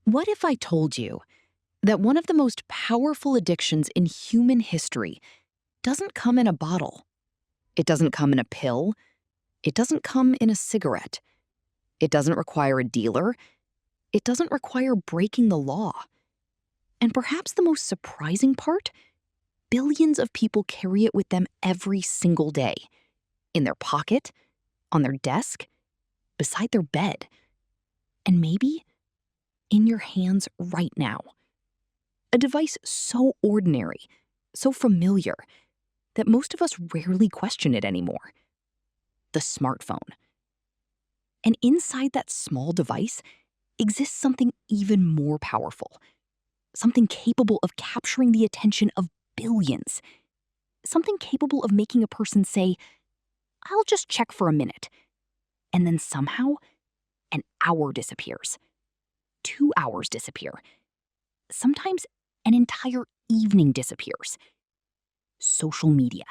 What if I told you that one of the most powerful addictions in human history doesn't come in a bottle? It doesn't come in a pill. It doesn't come in a cigarette. It doesn't require a dealer. It doesn't require breaking the law. And perhaps the most surprising part, billions of people carry it with them every single day. In their pocket, on their desk, beside their bed, and maybe in your hands right now. A device so ordinary, so familiar, that most of us rarely question it anymore. The smartphone. And inside that small device exists something even more powerful, something capable of capturing the attention of billions, something capable of making a person say, "I'll just check for a minute," and then somehow an hour disappears, 2 hours disappear, sometimes an entire evening disappears. Social media.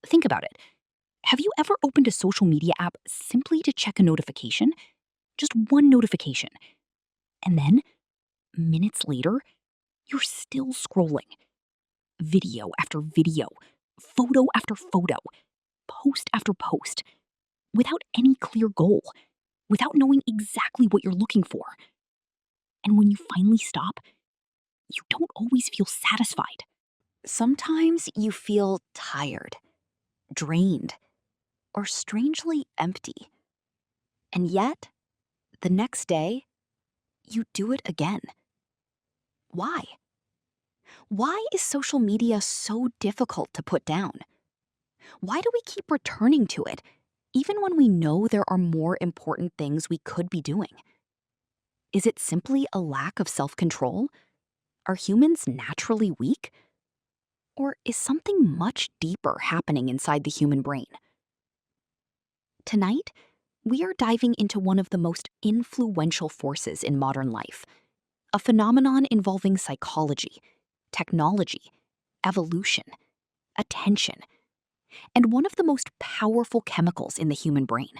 Think about it. Have you ever opened a social media app simply to check a notification? Just one notification. And then, minutes later, you're still scrolling. Video after video, photo after photo, post after post, without any clear goal, without knowing exactly what you're looking for. And when you finally stop, you don't always feel satisfied. Sometimes you feel tired, drained, or strangely empty. And yet, the next day, you do it again. Why? Why is social media so difficult to put down? Why do we keep returning to it, even when we know there are more important things we could be doing? Is it simply a lack of self-control? Are humans naturally weak? Or is something much deeper happening inside the human brain? Tonight, we are diving into one of the most influential forces in modern life, a phenomenon involving psychology, technology, evolution, attention, and one of the most powerful chemicals in the human brain.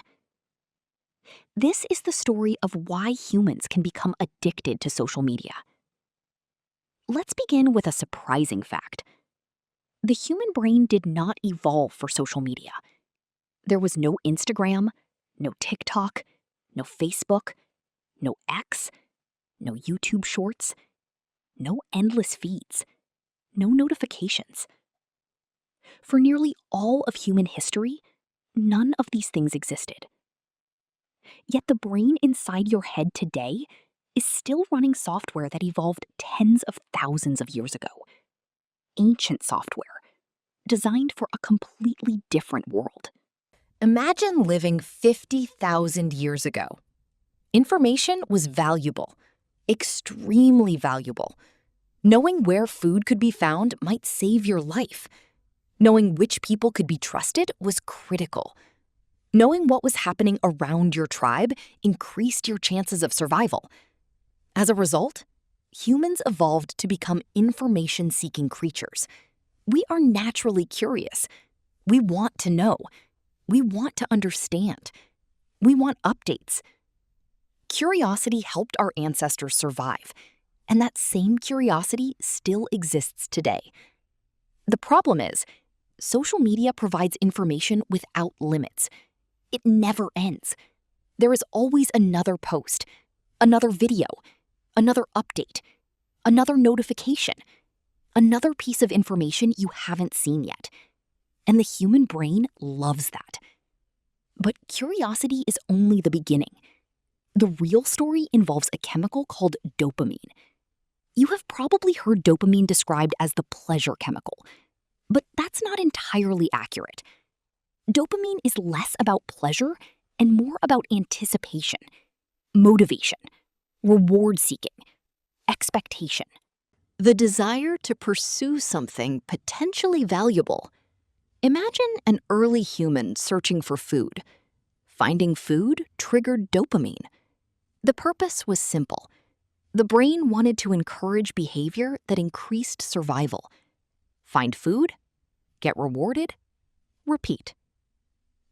This is the story of why humans can become addicted to social media. Let's begin with a surprising fact. The human brain did not evolve for social media. There was no Instagram, no TikTok, no Facebook, no X, no YouTube Shorts, no endless feeds, no notifications. For nearly all of human history, none of these things existed. Yet the brain inside your head today is still running software that evolved tens of thousands of years ago. Ancient software, designed for a completely different world. Imagine living 50,000 years ago. Information was valuable, extremely valuable. Knowing where food could be found might save your life. Knowing which people could be trusted was critical. Knowing what was happening around your tribe increased your chances of survival. As a result, humans evolved to become information-seeking creatures. We are naturally curious. We want to know. We want to understand. We want updates. Curiosity helped our ancestors survive, and that same curiosity still exists today. The problem is, social media provides information without limits. It never ends. There is always another post, another video, another update, another notification, another piece of information you haven't seen yet. And the human brain loves that. But curiosity is only the beginning. The real story involves a chemical called dopamine. You have probably heard dopamine described as the pleasure chemical, but that's not entirely accurate. Dopamine is less about pleasure and more about anticipation, motivation, reward-seeking, expectation. The desire to pursue something potentially valuable. Imagine an early human searching for food. Finding food triggered dopamine. The purpose was simple. The brain wanted to encourage behavior that increased survival. Find food, get rewarded, repeat.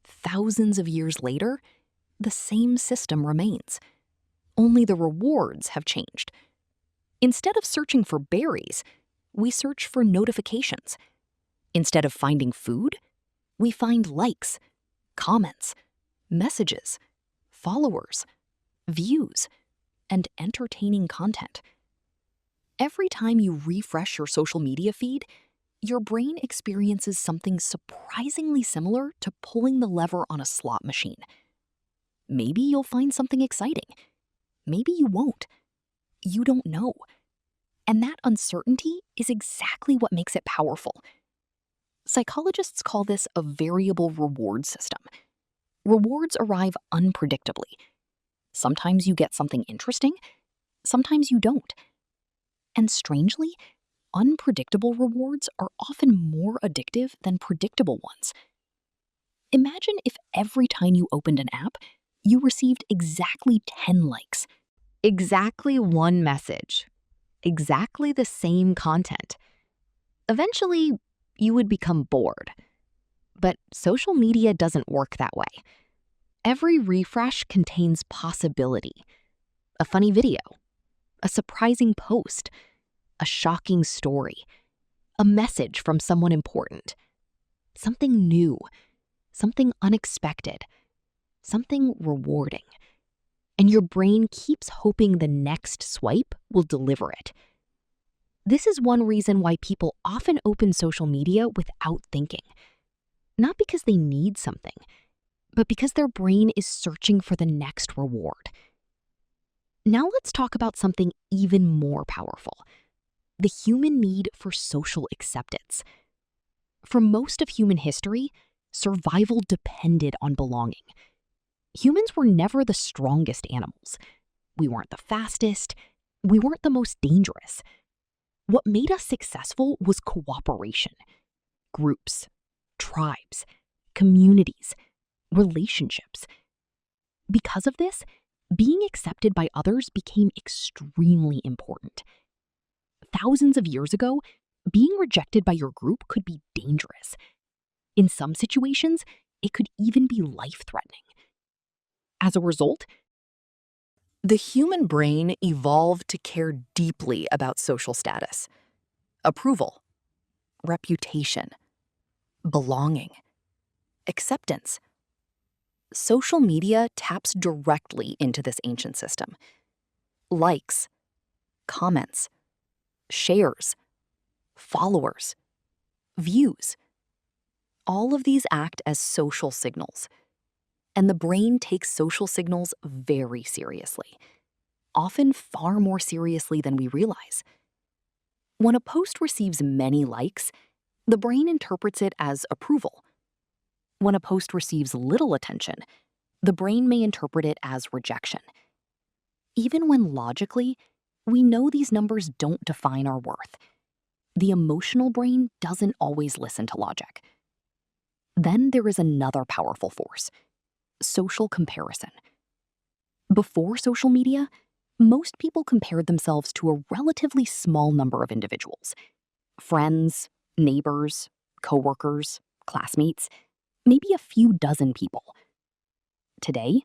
Thousands of years later, the same system remains. Only the rewards have changed. Instead of searching for berries, we search for notifications. Instead of finding food, we find likes, comments, messages, followers, views, and entertaining content. Every time you refresh your social media feed, your brain experiences something surprisingly similar to pulling the lever on a slot machine. Maybe you'll find something exciting. Maybe you won't. You don't know. And that uncertainty is exactly what makes it powerful. Psychologists call this a variable reward system. Rewards arrive unpredictably. Sometimes you get something interesting, sometimes you don't. And strangely, unpredictable rewards are often more addictive than predictable ones. Imagine if every time you opened an app, you received exactly 10 likes. Exactly one message. Exactly the same content. Eventually, you would become bored. But social media doesn't work that way. Every refresh contains possibility. A funny video, a surprising post, a shocking story, a message from someone important, something new, something unexpected, something rewarding. And your brain keeps hoping the next swipe will deliver it. This is one reason why people often open social media without thinking. Not because they need something, but because their brain is searching for the next reward. Now let's talk about something even more powerful: the human need for social acceptance. For most of human history, survival depended on belonging. Humans were never the strongest animals. We weren't the fastest. We weren't the most dangerous. What made us successful was cooperation. Groups, tribes, communities, relationships. Because of this, being accepted by others became extremely important. Thousands of years ago, being rejected by your group could be dangerous. In some situations, it could even be life-threatening. As a result, the human brain evolved to care deeply about social status, approval, reputation, belonging, acceptance. Social media taps directly into this ancient system. Likes, comments, shares, followers, views. All of these act as social signals. And the brain takes social signals very seriously, often far more seriously than we realize. When a post receives many likes, the brain interprets it as approval. When a post receives little attention, the brain may interpret it as rejection. Even when logically, we know these numbers don't define our worth, the emotional brain doesn't always listen to logic. Then there is another powerful force: social comparison. Before social media, most people compared themselves to a relatively small number of individuals: friends, neighbors, coworkers, classmates, maybe a few dozen people. Today,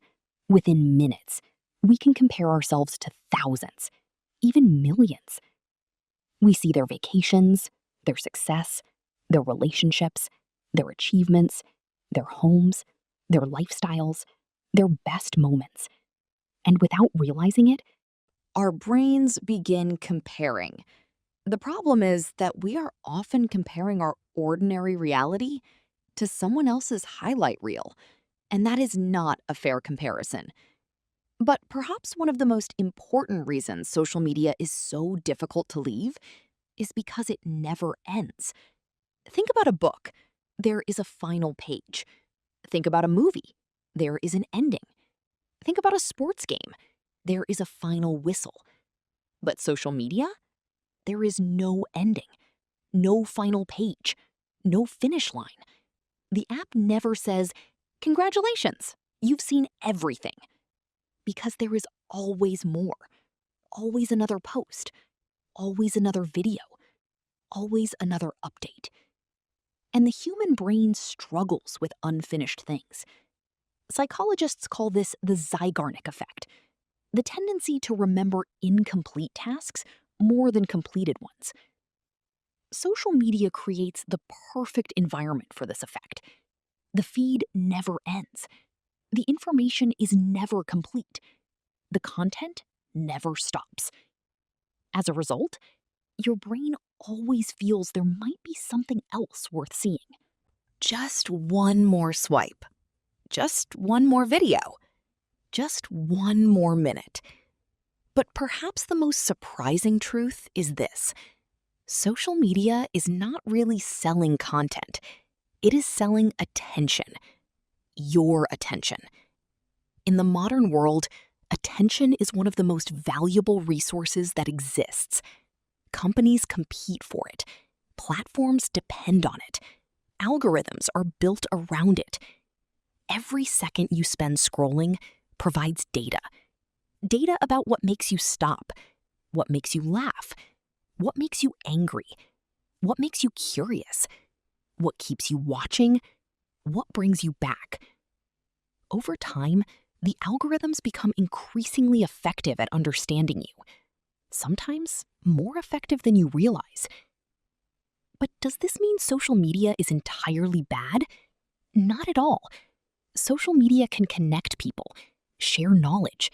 within minutes, we can compare ourselves to thousands, even millions. We see their vacations, their success, their relationships, their achievements, their homes, their lifestyles, their best moments. And without realizing it, our brains begin comparing. The problem is that we are often comparing our ordinary reality to someone else's highlight reel, and that is not a fair comparison. But perhaps one of the most important reasons social media is so difficult to leave is because it never ends. Think about a book. There is a final page. Think about a movie. There is an ending. Think about a sports game. There is a final whistle. But social media? There is no ending, no final page, no finish line. The app never says, "Congratulations, you've seen everything." Because there is always more, always another post, always another video, always another update. And the human brain struggles with unfinished things. Psychologists call this the Zeigarnik effect. the tendency to remember incomplete tasks more than completed ones. Social media creates the perfect environment for this effect. The feed never ends. The information is never complete. The content never stops. As a result, your brain always feels there might be something else worth seeing. Just one more swipe. Just one more video. Just one more minute. But perhaps the most surprising truth is this. Social media is not really selling content. It is selling attention. Your attention. In the modern world, attention is one of the most valuable resources that exists. Companies compete for it. Platforms depend on it. Algorithms are built around it. Every second you spend scrolling provides data. Data about what makes you stop, what makes you laugh, what makes you angry, what makes you curious, what keeps you watching, what brings you back. Over time, the algorithms become increasingly effective at understanding you, sometimes more effective than you realize. But does this mean social media is entirely bad? Not at all. Social media can connect people, share knowledge,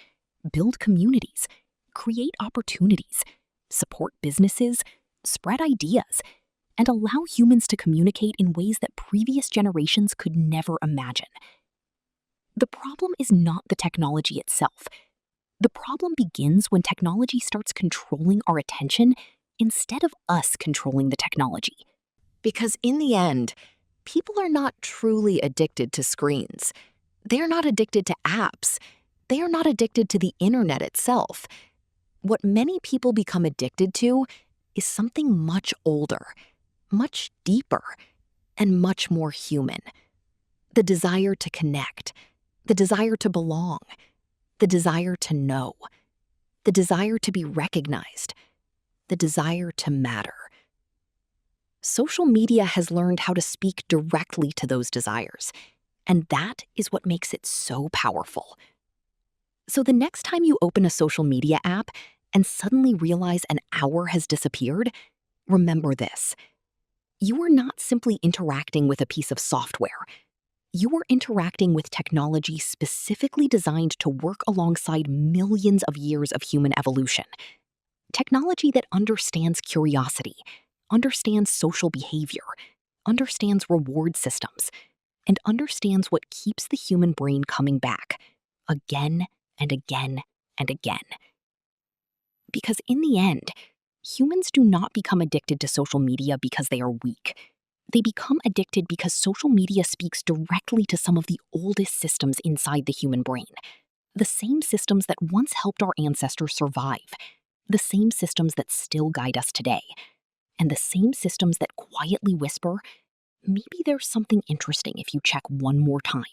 build communities, create opportunities, support businesses, spread ideas, and allow humans to communicate in ways that previous generations could never imagine. The problem is not the technology itself. The problem begins when technology starts controlling our attention instead of us controlling the technology. Because in the end, people are not truly addicted to screens. They are not addicted to apps. They are not addicted to the internet itself. What many people become addicted to is something much older, much deeper, and much more human. The desire to connect, the desire to belong, the desire to know, the desire to be recognized, the desire to matter. Social media has learned how to speak directly to those desires, and that is what makes it so powerful. So the next time you open a social media app and suddenly realize an hour has disappeared, remember this. You are not simply interacting with a piece of software. You are interacting with technology specifically designed to work alongside millions of years of human evolution. Technology that understands curiosity, understands social behavior, understands reward systems, and understands what keeps the human brain coming back again and again and again. Because in the end, humans do not become addicted to social media because they are weak. They become addicted because social media speaks directly to some of the oldest systems inside the human brain. The same systems that once helped our ancestors survive. The same systems that still guide us today. And the same systems that quietly whisper, maybe there's something interesting if you check one more time.